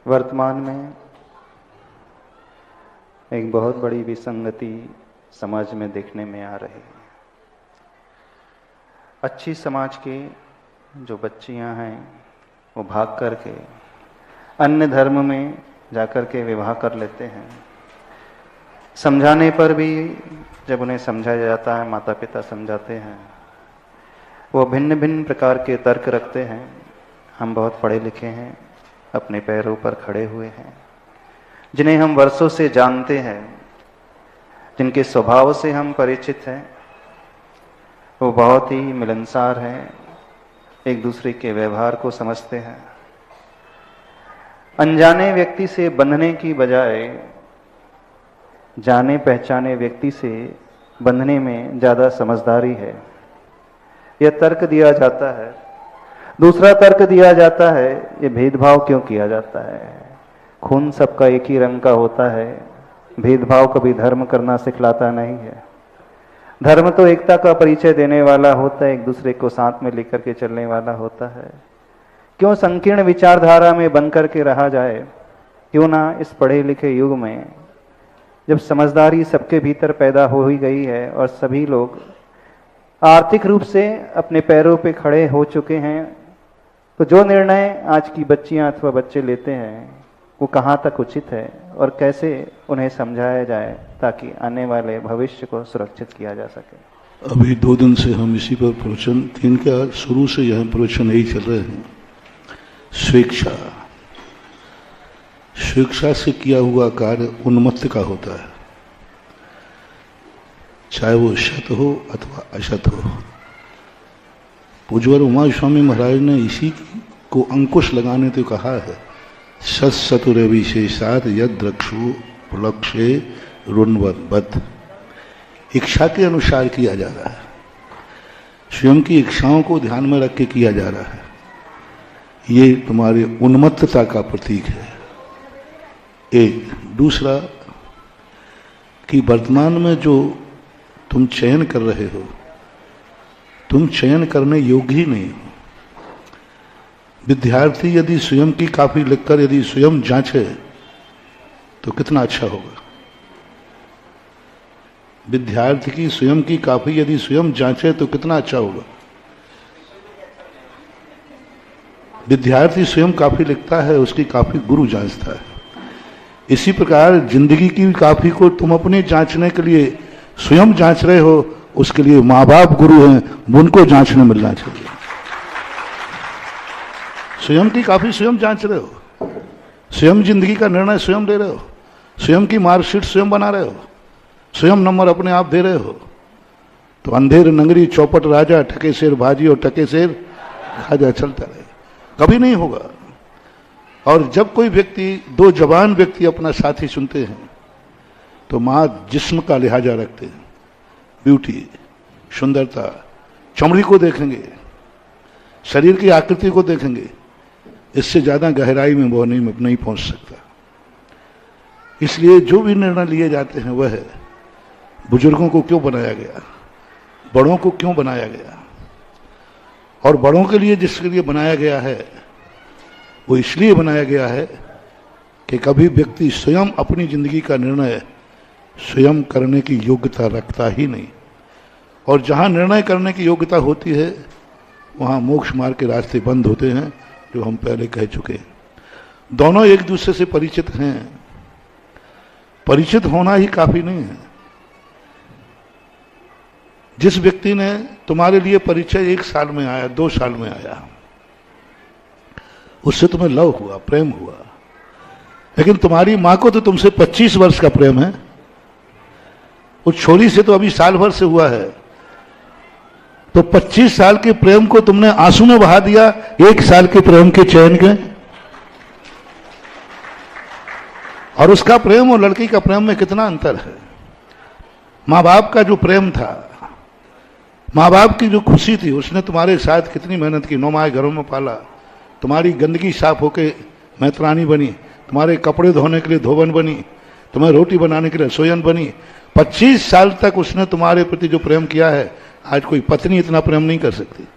वर्तमान में एक बहुत बड़ी विसंगति समाज में देखने में आ रही है। अच्छी समाज के जो बच्चियां हैं वो भाग करके अन्य धर्म में जाकर के विवाह कर लेते हैं। समझाने पर भी जब उन्हें समझाया जाता है, माता पिता समझाते हैं, वो भिन्न भिन्न प्रकार के तर्क रखते हैं। हम बहुत पढ़े लिखे हैं, अपने पैरों पर खड़े हुए हैं, जिन्हें हम वर्षों से जानते हैं, जिनके स्वभाव से हम परिचित हैं, वो बहुत ही मिलनसार हैं, एक दूसरे के व्यवहार को समझते हैं। अनजाने व्यक्ति से बंधने की बजाय जाने पहचाने व्यक्ति से बंधने में ज़्यादा समझदारी है, यह तर्क दिया जाता है। दूसरा तर्क दिया जाता है, ये भेदभाव क्यों किया जाता है? खून सबका एक ही रंग का होता है, भेदभाव कभी धर्म करना सिखलाता नहीं है। धर्म तो एकता का परिचय देने वाला होता है, एक दूसरे को साथ में लेकर के चलने वाला होता है। क्यों संकीर्ण विचारधारा में बन करके रहा जाए? क्यों ना इस पढ़े लिखे युग में, जब समझदारी सबके भीतर पैदा हो ही गई है और सभी लोग आर्थिक रूप से अपने पैरों पे खड़े हो चुके हैं, तो जो निर्णय आज की बच्चियां अथवा बच्चे लेते हैं वो कहाँ तक उचित है और कैसे उन्हें समझाया जाए ताकि आने वाले भविष्य को सुरक्षित किया जा सके। अभी 2 दिन से हम इसी पर प्रवचन, 3 का शुरू से यह प्रवचन यही चल रहे हैं। स्वेच्छा, स्वेच्छा से किया हुआ कार्य उन्मत्त का होता है, चाहे वो सत हो अथवा असत हो। पूज्यवर उमा स्वामी महाराज ने इसी को अंकुश लगाने तो कहा है, सत सतुर विशेषात यद द्रक्षु पुलक्षे रुन्वत। इच्छा के अनुसार किया जा रहा है, स्वयं की इच्छाओं को ध्यान में रख के किया जा रहा है। ये तुम्हारी उन्मत्तता का प्रतीक है। एक दूसरा कि वर्तमान में जो तुम चयन कर रहे हो, तुम चयन करने योग्य ही नहीं हो। विद्यार्थी यदि स्वयं की कॉपी लिखकर यदि स्वयं जांचे तो कितना अच्छा होगा। विद्यार्थी की स्वयं की कॉपी यदि स्वयं जांचे तो कितना अच्छा होगा। विद्यार्थी स्वयं कॉपी लिखता है, उसकी कॉपी गुरु जांचता है। इसी प्रकार जिंदगी की कॉपी को तुम अपने जांचने के लिए स्वयं जांच रहे हो, उसके लिए माँ बाप गुरु हैं, उनको जांचने मिलना चाहिए। स्वयं की कॉपी स्वयं जांच रहे हो, स्वयं जिंदगी का निर्णय स्वयं ले रहे हो, स्वयं की मार्कशीट स्वयं बना रहे हो, स्वयं नंबर अपने आप दे रहे हो, तो अंधेर नंगरी चौपट राजा, ठके शेर भाजी और टके शेर खाजा चलता रहे, कभी नहीं होगा। और जब कोई व्यक्ति, 2 जवान व्यक्ति अपना साथी चुनते हैं तो माँ जिस्म का लिहाजा रखते हैं, ब्यूटी, सुंदरता, चमड़ी को देखेंगे, शरीर की आकृति को देखेंगे। इससे ज्यादा गहराई में वो नहीं पहुंच सकता। इसलिए जो भी निर्णय लिए जाते हैं वह बुजुर्गों को क्यों बनाया गया, बड़ों को क्यों बनाया गया, और बड़ों के लिए जिसके लिए बनाया गया है वो इसलिए बनाया गया है कि कभी व्यक्ति स्वयं अपनी जिंदगी का निर्णय स्वयं करने की योग्यता रखता ही नहीं। और जहां निर्णय करने की योग्यता होती है वहां मोक्ष मार्ग के रास्ते बंद होते हैं, जो हम पहले कह चुके हैं। दोनों एक दूसरे से परिचित हैं, परिचित होना ही काफी नहीं है। जिस व्यक्ति ने तुम्हारे लिए परिचय 1 साल में आया, 2 साल में आया, उससे तुम्हें लव हुआ, प्रेम हुआ, लेकिन तुम्हारी मां को तो तुमसे 25 वर्ष का प्रेम है, उस छोरी से तो अभी साल भर से हुआ है। तो 25 साल के प्रेम को तुमने आंसू में बहा दिया 1 साल के प्रेम के चयन के। और उसका प्रेम और लड़की का प्रेम में कितना अंतर है। माँ बाप का जो प्रेम था, माँ बाप की जो खुशी थी, उसने तुम्हारे साथ कितनी मेहनत की, 9 माह घरों में पाला, तुम्हारी गंदगी साफ होके मैत्रानी बनी, तुम्हारे कपड़े धोने के लिए धोबन बनी, तुम्हें रोटी बनाने के लिए रसोईयन बनी। 25 साल तक उसने तुम्हारे प्रति जो प्रेम किया है, आज कोई पत्नी इतना प्रेम नहीं कर सकती।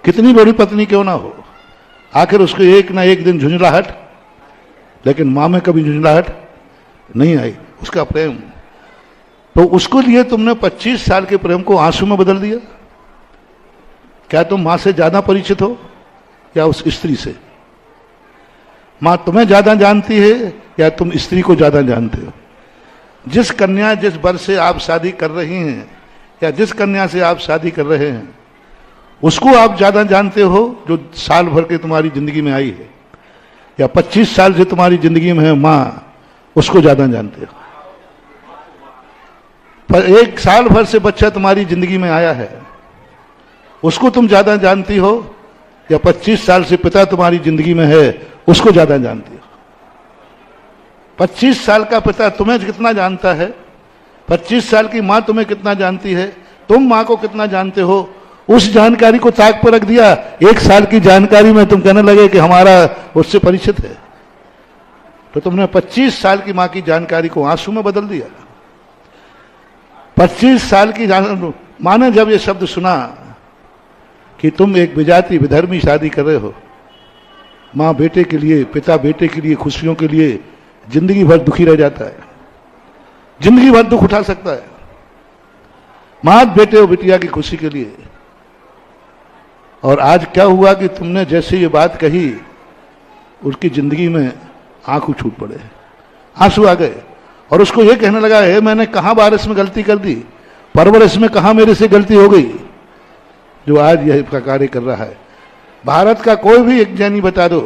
कितनी बड़ी पत्नी क्यों ना हो, आखिर उसको एक ना एक दिन झुंझलाहट लेकिन माँ में कभी झुंझलाहट नहीं आई, उसका प्रेम। तो उसको लिए तुमने 25 साल के प्रेम को आंसू में बदल दिया। क्या तुम मां से ज्यादा परिचित हो या उस स्त्री से? मां तुम्हें ज्यादा जानती है या तुम स्त्री को ज्यादा जानते हो? जिस कन्या, जिस वर से आप शादी कर रही हैं या जिस कन्या से आप शादी कर रहे हैं, उसको आप ज्यादा जानते हो जो साल भर के तुम्हारी जिंदगी में आई है, या 25 साल से तुम्हारी जिंदगी में है मां, उसको ज्यादा जानते हो? पर 1 साल भर से बच्चा तुम्हारी जिंदगी में आया है, उसको तुम ज्यादा जानती हो, या 25 साल से पिता तुम्हारी जिंदगी में है, उसको ज्यादा जानती हो? 25 साल का पिता तुम्हें कितना जानता है, 25 साल की मां तुम्हें कितना जानती है, तुम मां को कितना जानते हो, उस जानकारी को ताक पर रख दिया। 1 साल की जानकारी में तुम कहने लगे कि हमारा उससे परिचित है। तो तुमने 25 साल की मां की जानकारी को आंसू में बदल दिया। 25 साल की मां ने जब ये शब्द सुना कि तुम एक विजाति विधर्मी शादी कर रहे हो, मां बेटे के लिए, पिता बेटे के लिए, खुशियों के लिए जिंदगी भर दुखी रह जाता है, जिंदगी भर दुख उठा सकता है। मां बेटे और बिटिया की खुशी के लिए। और आज क्या हुआ कि तुमने जैसे ये बात कही, उसकी जिंदगी में आंसू छूट पड़े, आंसू आ गए, और उसको ये कहने लगा है मैंने कहां बारिश में गलती कर दी, परवरिश में कहां मेरे से गलती हो गई, जो आज यह कार्य कर रहा है। भारत का कोई भी एक ज्ञानी बता दो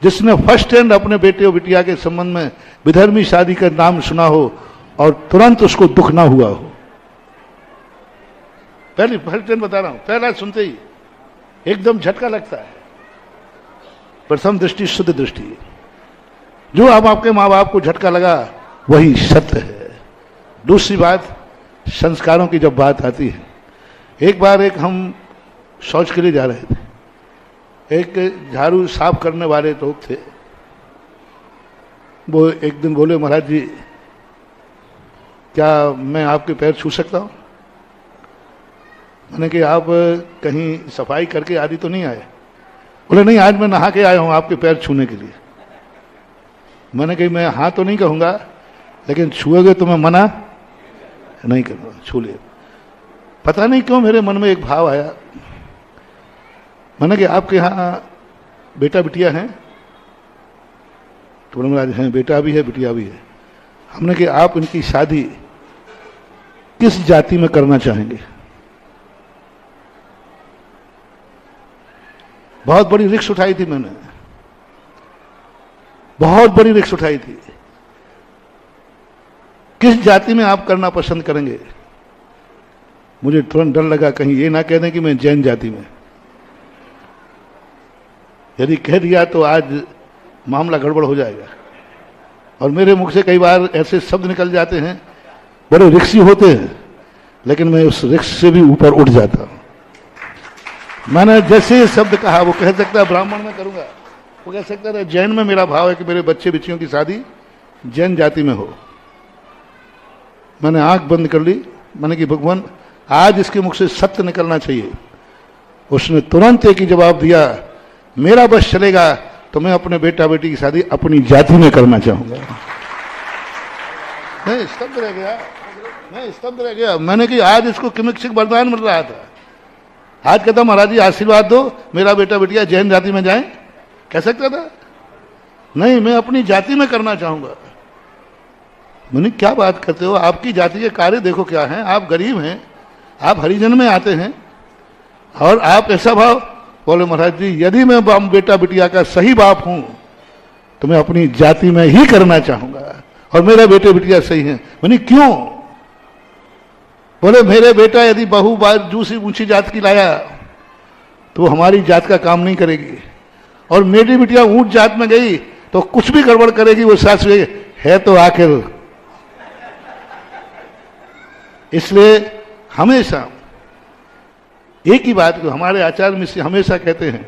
जिसने फर्स्ट हैंड अपने बेटे और बिटिया के संबंध में विधर्मी शादी का नाम सुना हो और तुरंत उसको दुख ना हुआ हो। पहली फर्स्ट हैंड बता रहा हूं, पहला सुनते ही एकदम झटका लगता है। प्रथम दृष्टि शुद्ध दृष्टि, जो अब आपके माँ बाप को झटका लगा वही सत्य है। दूसरी बात, संस्कारों की जब बात आती है, एक बार हम शौच के लिए जा रहे थे, एक झाड़ू साफ करने वाले लोग थे, वो एक दिन बोले महाराज जी क्या मैं आपके पैर छू सकता हूं? मैंने कि आप कहीं सफाई करके आदि तो नहीं आए? बोले नहीं, आज मैं नहा के आया हूं आपके पैर छूने के लिए। मैंने कही मैं हाँ तो नहीं कहूंगा, लेकिन छुओगे तो मैं मना नहीं करूंगा, छू ले। पता नहीं क्यों मेरे मन में एक भाव आया, मैंने कि आपके यहाँ बेटा बिटिया हैं? तो बोले महाराज हैं, बेटा भी है बिटिया भी है। हमने कि आप इनकी शादी किस जाति में करना चाहेंगे? बहुत बड़ी रिस्क उठाई थी मैंने, बहुत बड़ी रिस्क उठाई थी। किस जाति में आप करना पसंद करेंगे? मुझे तुरंत डर लगा कहीं ये ना कह दें कि मैं जैन जाति में। यदि कह दिया तो आज मामला गड़बड़ हो जाएगा। और मेरे मुख से कई बार ऐसे शब्द निकल जाते हैं, बड़े रिक्सी होते हैं, लेकिन मैं उस रिक्स से भी ऊपर उठ जाता हूं। मैंने जैसे ये शब्द कहा, वो कह सकता है ब्राह्मण में करूंगा, वो कह सकता है जैन में मेरा भाव है कि मेरे बच्चे बच्चियों की शादी जैन जाति में हो। मैंने आंख बंद कर ली, मैंने कि भगवान आज इसके मुख से सत्य निकलना चाहिए। उसने तुरंत एक ही जवाब दिया, मेरा बस चलेगा तो मैं अपने बेटा बेटी की शादी अपनी जाति में करना चाहूंगा। मैं स्तब्ध रह गया, मैं स्तब्ध रह गया। मैंने कि आज इसको किमिक वरदान मिल रहा था, आज कहता महाराज जी आशीर्वाद दो मेरा बेटा बेटिया जैन जाति में जाए, कह सकता था? नहीं, मैं अपनी जाति में करना चाहूंगा। मैंने क्या बात करते हो, आपकी जाति के कार्य देखो क्या है, आप गरीब हैं, आप हरिजन में आते हैं और आप ऐसा भाव। बोले महाराज जी यदि मैं बेटा बिटिया का सही बाप हूं तो मैं अपनी जाति में ही करना चाहूंगा और मेरा बेटे बिटिया सही हैं। मैंने क्यों? बोले मेरे बेटा यदि बहू दूसरी ऊंची जात की लाया तो वो हमारी जात का काम नहीं करेगी, और मेरी बिटिया ऊंच जात में गई तो कुछ भी गड़बड़ करेगी, वो सास है तो आखिर। इसलिए हमेशा एक ही बात को हमारे आचार्य मिश्र हमेशा कहते हैं,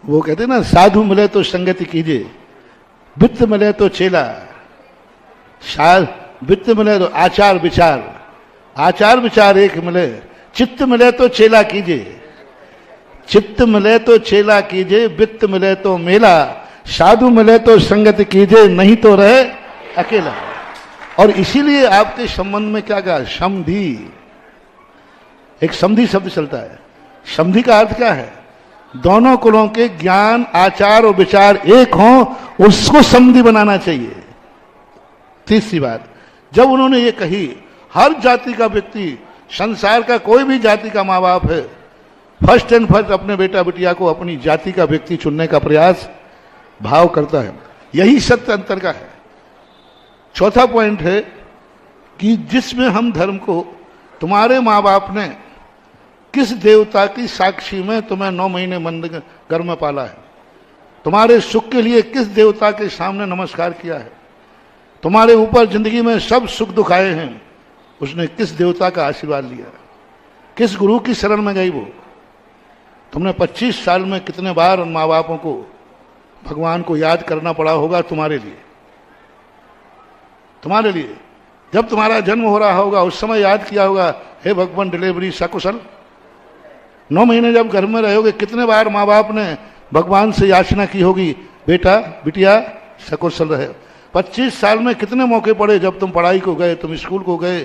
वो कहते हैं ना, साधु मिले तो संगति कीजिए, वित्त मिले तो चेला, वित्त मिले तो आचार विचार, आचार विचार एक मिले, चित्त मिले तो चेला कीजिए। चित्त मिले तो चेला कीजिए, वित्त मिले तो मेला, साधु मिले तो संगत कीजिए, नहीं तो रहे अकेला। और इसीलिए आपके संबंध में क्या कहा? समधि। एक समधि शब्द चलता है। समधि का अर्थ क्या है? दोनों कुलों के ज्ञान, आचार और विचार एक हों, उसको समधि बनाना चाहिए। तीसरी बात, जब उन्होंने ये कही, हर जाति का व्यक्ति, संसार का कोई भी जाति का माँ बाप है, फर्स्ट एंड फर्स्ट अपने बेटा बेटिया को अपनी जाति का व्यक्ति चुनने का प्रयास भाव करता है। यही सत्य अंतर का है। चौथा पॉइंट है कि जिसमें हम धर्म को, तुम्हारे माँ बाप ने किस देवता की साक्षी में तुम्हें 9 महीने मंद गर्भ में पाला है, तुम्हारे सुख के लिए किस देवता के सामने नमस्कार किया है, तुम्हारे ऊपर जिंदगी में सब सुख दुख आए हैं, उसने किस देवता का आशीर्वाद लिया, किस गुरु की शरण में गई वो। तुमने 25 साल में कितने बार उन माँ बापों को, भगवान को याद करना पड़ा होगा तुम्हारे लिए। तुम्हारे लिए जब तुम्हारा जन्म हो रहा होगा उस समय याद किया होगा, हे भगवान डिलीवरी सकुशल। 9 महीने जब घर में रहोगे, कितने बार माँ बाप ने भगवान से याचना की होगी, बेटा बिटिया सकुशल रहे। 25 साल में कितने मौके पड़े जब तुम पढ़ाई को गए, तुम स्कूल को गए,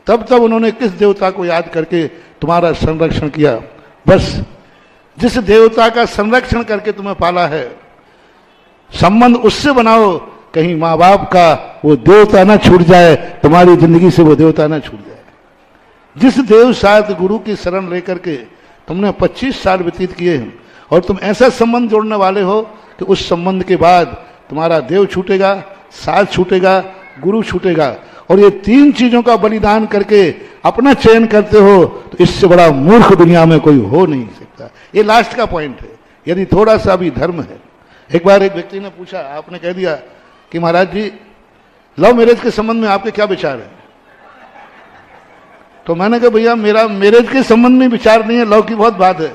तब उन्होंने किस देवता को याद करके तुम्हारा संरक्षण किया। बस जिस देवता का संरक्षण करके तुम्हें पाला है, संबंध उससे बनाओ, कहीं माँ बाप का वो देवता ना छूट जाए, तुम्हारी जिंदगी से वो देवता ना छूट जाए। जिस देव साथ गुरु की शरण लेकर के तुमने 25 साल व्यतीत किए हैं, और तुम ऐसा संबंध जोड़ने वाले हो कि उस संबंध के बाद तुम्हारा देव छूटेगा, साथ छूटेगा, गुरु छूटेगा, और ये 3 चीजों का बलिदान करके अपना चयन करते हो, तो इससे बड़ा मूर्ख दुनिया में कोई हो नहीं सकता। ये लास्ट का पॉइंट है। यदि थोड़ा सा भी धर्म है। एक बार एक व्यक्ति ने पूछा, आपने कह दिया कि महाराज जी लव मैरिज के संबंध में आपके क्या विचार है? तो मैंने कहा भैया मेरा मैरिज के संबंध में विचार नहीं है, लव की बहुत बात है।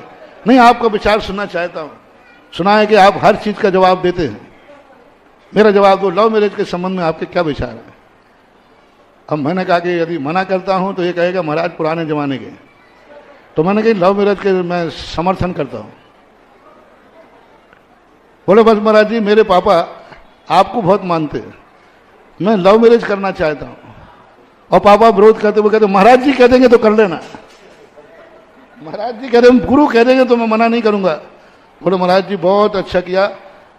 नहीं, आपका विचार सुनना चाहता हूं। सुना है कि आप हर चीज का जवाब देते हैं, मेरा जवाब दो, लव मैरिज के संबंध में आपके क्या विचार है? अब मैंने कहा कि यदि मना करता हूं तो ये कहेगा महाराज पुराने जमाने के। तो मैंने कहा लव मैरिज के मैं समर्थन करता हूं। बोले बस महाराज जी मेरे पापा आपको बहुत मानते हैं, मैं लव मैरिज करना चाहता हूं, और पापा विरोध करते हुए कहते महाराज जी कह देंगे तो कर लेना, महाराज जी कह रहे गुरु कह देंगे तो मैं मना नहीं करूंगा। बोले महाराज जी बहुत अच्छा किया,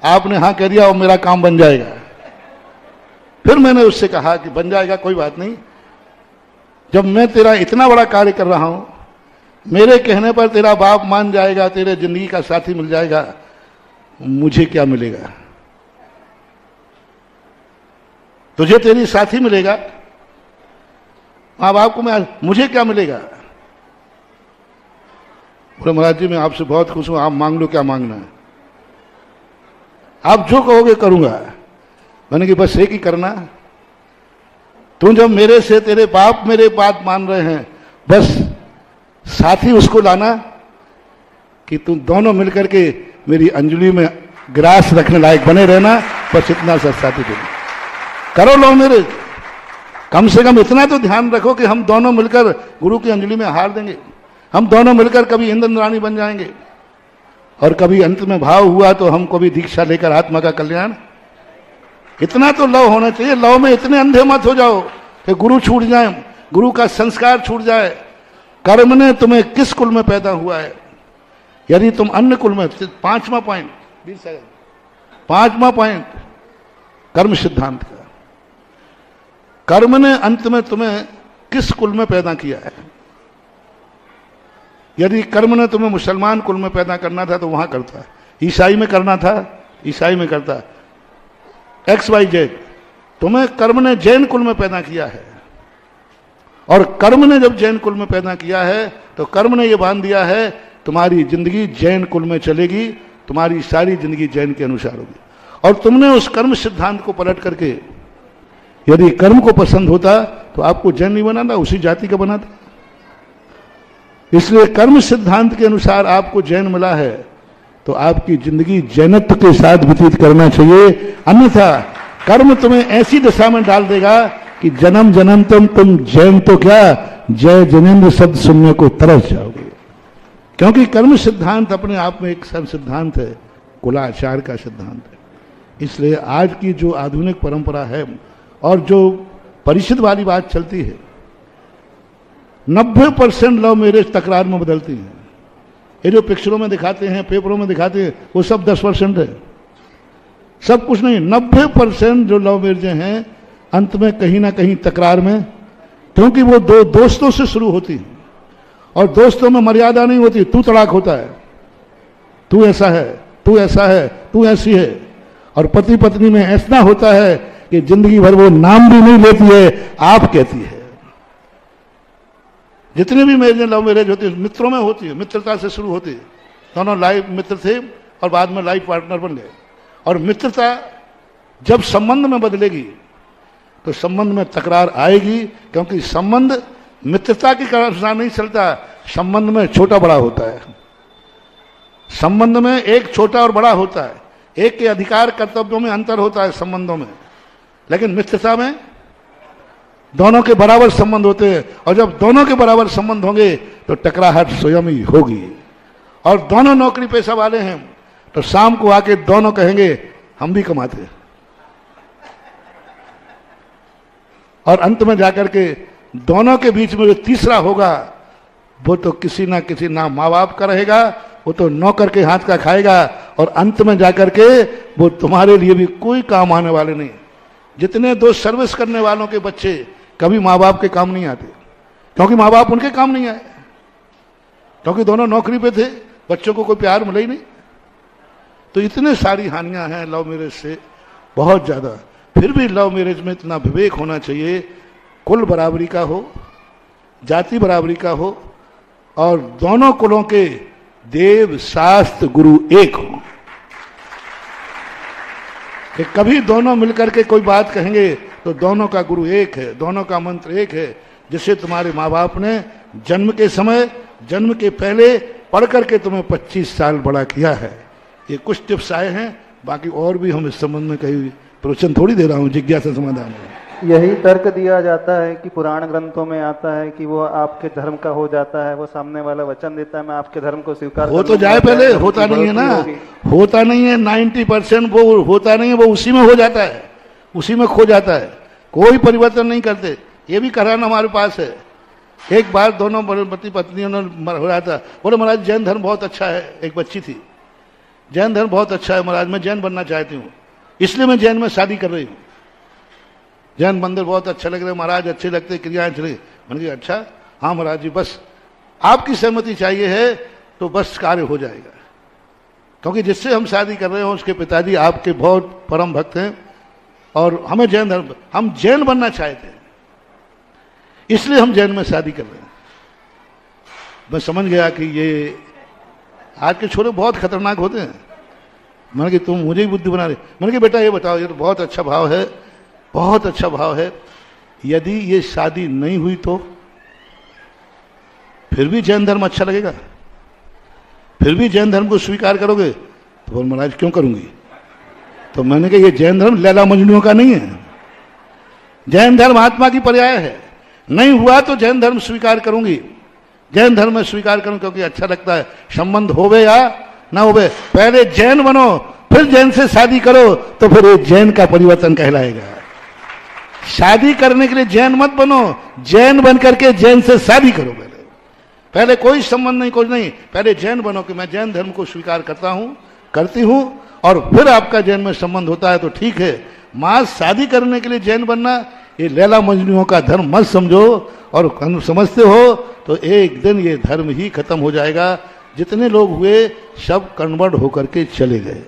आपने हाँ कह दिया और मेरा काम बन जाएगा। फिर मैंने उससे कहा कि बन जाएगा कोई बात नहीं, जब मैं तेरा इतना बड़ा कार्य कर रहा हूं, मेरे कहने पर तेरा बाप मान जाएगा, तेरे जिंदगी का साथी मिल जाएगा, मुझे क्या मिलेगा? तुझे तेरी साथी मिलेगा, माँ बाप को मुझे क्या मिलेगा? बोले महाराज जी मैं आपसे बहुत खुश हूं, आप मांग लो क्या मांगना है, आप जो कहोगे करूंगा। मैंने कि बस एक ही करना, तुम जब मेरे से तेरे बाप मेरे बात मान रहे हैं, बस साथी उसको लाना कि तुम दोनों मिलकर के मेरी अंजलि में ग्रास रखने लायक बने रहना, बस इतना सा साथी देना। करो लो मेरे, कम से कम इतना तो ध्यान रखो कि हम दोनों मिलकर गुरु की अंजलि में हार देंगे, हम दोनों मिलकर कभी इंद्र रानी बन जाएंगे, और कभी अंत में भाव हुआ तो हम कभी दीक्षा लेकर आत्मा का कल्याण। इतना तो लव होना चाहिए। लव में इतने अंधे मत हो जाओ कि गुरु छूट जाए, गुरु का संस्कार छूट जाए। कर्म ने तुम्हें किस कुल में पैदा हुआ है? यदि तुम अन्य कुल में, 5वां पॉइंट, 20 सेकंड, 5वां पॉइंट कर्म सिद्धांत का, कर्म ने अंत में तुम्हें किस कुल में पैदा किया है? यदि कर्म ने तुम्हें मुसलमान कुल में पैदा करना था तो वहां करता, ईसाई में करना था ईसाई में करता, XYZ। तुम्हें कर्म ने जैन कुल में पैदा किया है, और कर्म ने जब जैन कुल में पैदा किया है तो कर्म ने यह बांध दिया है तुम्हारी जिंदगी जैन कुल में चलेगी, तुम्हारी सारी जिंदगी जैन के अनुसार होगी। और तुमने उस कर्म सिद्धांत को पलट करके, यदि कर्म को पसंद होता तो आपको जैन नहीं बनाता, उसी जाति का बनाता। इसलिए कर्म सिद्धांत के अनुसार आपको जैन मिला है, तो आपकी जिंदगी जैनत्व के साथ व्यतीत करना चाहिए, अन्यथा कर्म तुम्हें ऐसी दशा में डाल देगा कि जन्म जन्म तुम जैन तो क्या, जय जैनेन्द्र शब्द सुनने को तरस जाओगे। क्योंकि कर्म सिद्धांत अपने आप में एक सर्व सिद्धांत है, कुलाचार का सिद्धांत है। इसलिए आज की जो आधुनिक परंपरा है और जो परिषद वाली बात चलती है, 90% लव मैरिज तकरार में बदलती है। ये जो पिक्चरों में दिखाते हैं, पेपरों में दिखाते हैं, वो सब 10% है, सब कुछ नहीं। 90% जो लव मैरिजें हैं अंत में कहीं ना कहीं तकरार में, क्योंकि वो दो दोस्तों से शुरू होती है और दोस्तों में मर्यादा नहीं होती, तू तड़ाक होता है, तू ऐसा है, तू ऐसा है, तू ऐसी है। और पति पत्नी में ऐसा होता है कि जिंदगी भर वो नाम भी नहीं लेती है, आप कहती है। जितनी भी मैरिज लव मैरिज होती है मित्रों में होती है, मित्रता से शुरू होती है, दोनों लाइफ मित्र थे और बाद में लाइफ पार्टनर बन गए। और मित्रता जब संबंध में बदलेगी तो संबंध में तकरार आएगी, क्योंकि संबंध मित्रता की कारण नहीं चलता, संबंध में छोटा बड़ा होता है। संबंध में एक छोटा और बड़ा होता है, एक के अधिकार कर्तव्यों में अंतर होता है संबंधों में, लेकिन मित्रता में दोनों के बराबर संबंध होते हैं। और जब दोनों के बराबर संबंध होंगे तो टकराहट स्वयं ही होगी। और दोनों नौकरी पेशा वाले हैं तो शाम को आके दोनों कहेंगे हम भी कमाते हैं, और अंत में जाकर के दोनों के बीच में जो तीसरा होगा वो तो किसी ना किसी ना माँ बाप का रहेगा, वो तो नौकर के हाथ का खाएगा, और अंत में जाकर के वो तुम्हारे लिए भी कोई काम आने वाले नहीं। जितने दो सर्विस करने वालों के बच्चे कभी माँ बाप के काम नहीं आते, क्योंकि माँ बाप उनके काम नहीं आए, क्योंकि दोनों नौकरी पे थे, बच्चों को कोई प्यार मिला ही नहीं। तो इतने सारी हानियां हैं लव मैरिज से, बहुत ज्यादा। फिर भी लव मैरिज में इतना विवेक होना चाहिए, कुल बराबरी का हो, जाति बराबरी का हो, और दोनों कुलों के देव शास्त्र गुरु एक हो, कि कभी दोनों मिलकर के कोई बात कहेंगे तो दोनों का गुरु एक है, दोनों का मंत्र एक है। जिससे तुम्हारे माँ बाप ने जन्म के समय, जन्म के पहले पढ़ करके तुम्हें 25 साल बड़ा किया है। ये कुछ टिप्स आए हैं, बाकी और भी हम इस संबंध में कहीं प्रवचन थोड़ी दे रहा हूँ, जिज्ञासा समाधान है। यही तर्क दिया जाता है कि पुराण ग्रंथों में आता है कि वो आपके धर्म का हो जाता है, वो सामने वाला वचन देता है मैं आपके धर्म को स्वीकार हो तो जाए पहले, होता नहीं है ना, होता नहीं है। 90% वो होता नहीं है, वो उसी में हो जाता है, उसी में खो जाता है, कोई परिवर्तन नहीं करते। ये भी कराना हमारे पास है। एक बार दोनों पति पत्नियों ने हो रहा था, बोले महाराज जैन धर्म बहुत अच्छा है। एक बच्ची थी, जैन धर्म बहुत अच्छा है महाराज, मैं जैन बनना चाहती हूँ, इसलिए मैं जैन में शादी कर रही हूँ। जैन मंदिर बहुत अच्छा लग रहा है महाराज, अच्छे लगते, क्रियाएं चले। मैंने कहा अच्छा, हाँ महाराज जी, बस आपकी सहमति चाहिए है तो बस कार्य हो जाएगा। क्योंकि जिससे हम शादी कर रहे हैं उसके पिताजी आपके बहुत परम भक्त हैं, और हमें जैन धर्म, हम जैन बनना चाहते हैं, इसलिए हम जैन में शादी कर रहे हैं। मैं समझ गया कि ये आज के छोरे बहुत खतरनाक होते हैं। मैंने कि तुम मुझे ही बुद्धि बना रहे। मैंने कि बेटा ये बताओ, ये तो बहुत अच्छा भाव है, बहुत अच्छा भाव है, यदि ये शादी नहीं हुई तो फिर भी जैन धर्म अच्छा लगेगा, फिर भी जैन धर्म को स्वीकार करोगे? तो बोल महाराज क्यों करूंगी? तो मैंने कहा ये जैन धर्म लैला मजनू का नहीं है, जैन धर्म आत्मा की पर्याय है। नहीं हुआ तो जैन धर्म स्वीकार करूंगी, जैन धर्म में स्वीकार करूं, क्योंकि अच्छा लगता है। संबंध होवे या ना होवे, पहले जैन बनो, फिर जैन से शादी करो, तो फिर ये जैन का परिवर्तन कहलाएगा। शादी करने के लिए जैन मत बनो, जैन बन करके जैन से शादी करो। पहले कोई संबंध नहीं, कुछ नहीं, पहले जैन बनो कि मैं जैन धर्म को स्वीकार करता हूं, करती हूं, और फिर आपका जैन में संबंध होता है तो ठीक है। मां शादी करने के लिए जैन बनना ये लैला मजनुओं का धर्म मत समझो, और समझते हो तो एक दिन ये धर्म ही खत्म हो जाएगा। जितने लोग हुए सब कन्वर्ट होकर के चले गए।